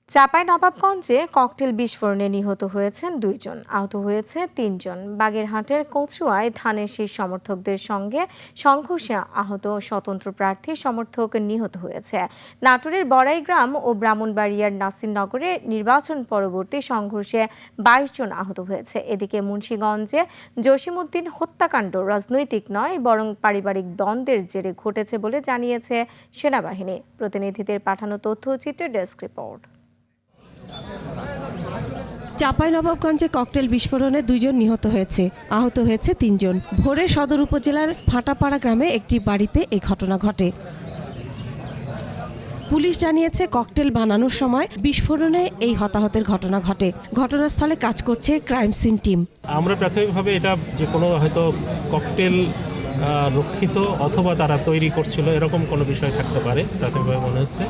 চাঁপাইনবাবগঞ্জে cocktail বিস্ফোরণে নিহত হয়েছেন ২ জন, আহত হয়েছে ৩ জন। বাগেরহাটের কচুয়ায় ধানের শীষ সমর্থকদের সঙ্গে সংঘর্ষে আহত স্বতন্ত্র প্রার্থীর সমর্থক নিহত হয়েছে। নাটোরের বড়াইগ্রাম ও ব্রাহ্মণবাড়িয়ার নাসিরনগরে নির্বাচন পরবর্তী সংঘর্ষে ২২ জন আহত হয়েছে। এদিকে মুন্সিগঞ্জে জসিমউদ্দিন হত্যাকাণ্ড রাজনৈতিক নয় বরং পারিবারিক দ্বন্দ্বের জেরে ঘটেছে বলে জানিয়েছে সেনাবাহিনী। প্রতিনিধিদের পাঠানো তথ্যচিত্রের ডেস্ক রিপোর্ট। চাঁপাইনবাবগঞ্জে ককটেল বিস্ফোরণে ২ জন নিহত হয়েছে, আহত হয়েছে ৩ জন। ভোরে সদর উপজেলার ফাটাপাড়া গ্রামে একটি বাড়িতে এই ঘটনা ঘটে। পুলিশ জানিয়েছে ককটেল বানানোর সময় বিস্ফোরণে এই হতাহতের ঘটনা ঘটে। ঘটনাস্থলে কাজ করছে ক্রাইম সিন টিম। আমরা প্রাথমিকভাবে এটা যে কোনো হয়তো ককটেল রক্ষিত অথবা তারা তৈরি করছিল এরকম কোনো বিষয় থাকতে পারে, প্রাথমিকভাবে মনে হচ্ছে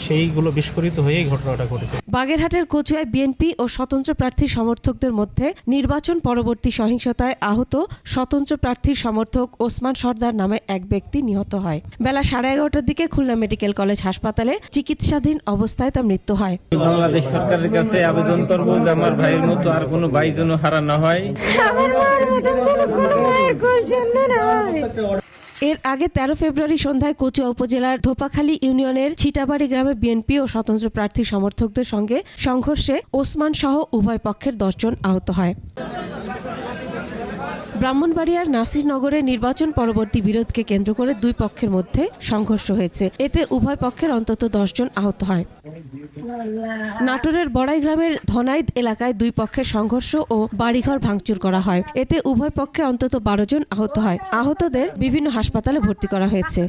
সেইগুলো বিস্ফোরিত হয়েই ঘটনাটা ঘটেছে। বাগেরহাটের কচুয়ায় বিএনপি ও স্বতন্ত্র প্রার্থীর সমর্থকদের মধ্যে নির্বাচন পরবর্তী সহিংসতায় আহত স্বতন্ত্র প্রার্থীর সমর্থক ওসমান সর্দার নামে এক ব্যক্তি নিহত হয়। বেলা 11:30টার দিকে খুলনা মেডিকেল কলেজ হাসপাতালে চিকিৎসাধীন অবস্থায় তার মৃত্যু হয়। বাংলাদেশ সরকারের কাছে আবেদন করব যে আমার ভাইয়ের মতো আর কোনো ভাই যেন হারা না হয়। এর আগে 13 ফেব্রুয়ারি সন্ধ্যায় কচুয়া উপজেলার ধোপাখালী ইউনিয়নের ছিটাবাড়ি গ্রামে বিএনপি ও স্বতন্ত্র প্রার্থী সমর্থকদের সঙ্গে সংঘর্ষে ওসমান সহ উভয় পক্ষের 10 জন আহত হয়। ব্রাহ্মণবাড়িয়ার নাসিরনগরে নির্বাচন পরবর্তী বিরোধকে কেন্দ্র করে দুই পক্ষের মধ্যে সংঘর্ষ হয়েছে। এতে উভয় পক্ষের অন্তত 10 জন আহত হয়। নাটোরের বড়াইগ্রামের ধনাইদ এলাকায় দুই পক্ষের সংঘর্ষ ও বাড়িঘর ভাঙচুর করা হয়। এতে উভয় পক্ষে অন্তত 12 জন আহত হয়। আহতদের বিভিন্ন হাসপাতালে ভর্তি করা হয়েছে।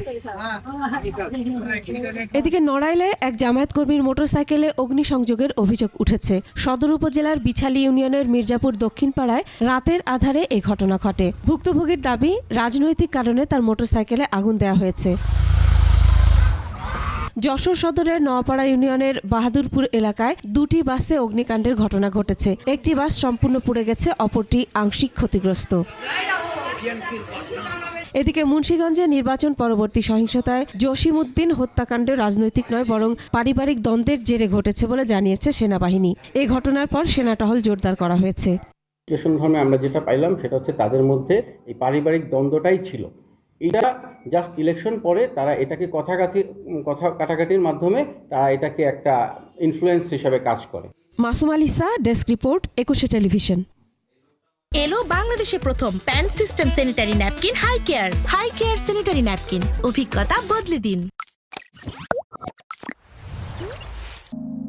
এদিকে নড়াইলে এক জামায়াত কর্মীর মোটরসাইকেলে অগ্নিসংযোগের অভিযোগ উঠেছে। সদর উপজেলার বিছালী ইউনিয়নের মির্জাপুর দক্ষিণ পাড়ায় রাতের আধারে এই ঘটনা ঘটে। ভুক্তভোগীর দাবি, রাজনৈতিক কারণে তার মোটরসাইকেলে আগুন দেওয়া হয়েছে। যশোর সদরের নওয়াপাড়া ইউনিয়নের বাহাদুরপুর এলাকায় দুটি বাসে অগ্নিকাণ্ডের ঘটনা ঘটেছে। একটি বাস সম্পূর্ণ পুড়ে গেছে, অপরটি আংশিক ক্ষতিগ্রস্ত। এদিকে মুন্সিগঞ্জে নির্বাচন পরবর্তী সহিংসতায় জসিমউদ্দিন হত্যাকাণ্ড রাজনৈতিক নয় বরং পারিবারিক দ্বন্দ্বের জেরে ঘটেছে বলে জানিয়েছে সেনাবাহিনী। এই ঘটনার পর সেনা টহল জোরদার করা হয়েছে। ধর্মে আমরা যেটা পাইলাম সেটা হচ্ছে তাদের মধ্যে এই পারিবারিক দ্বন্দ্বটাই ছিল। এটা জাস্ট ইলেকশন পরে তারা এটাকে কথা কাটাকাটির মাধ্যমে তারা এটাকে একটা ইনফ্লুয়েন্স হিসেবে কাজ করে। Masum Alisa, desk report, 21 television. এলো বাংলাদেশে প্রথম pan system sanitary napkin high care sanitary napkin, অভিজ্ঞতা বদলে দিন।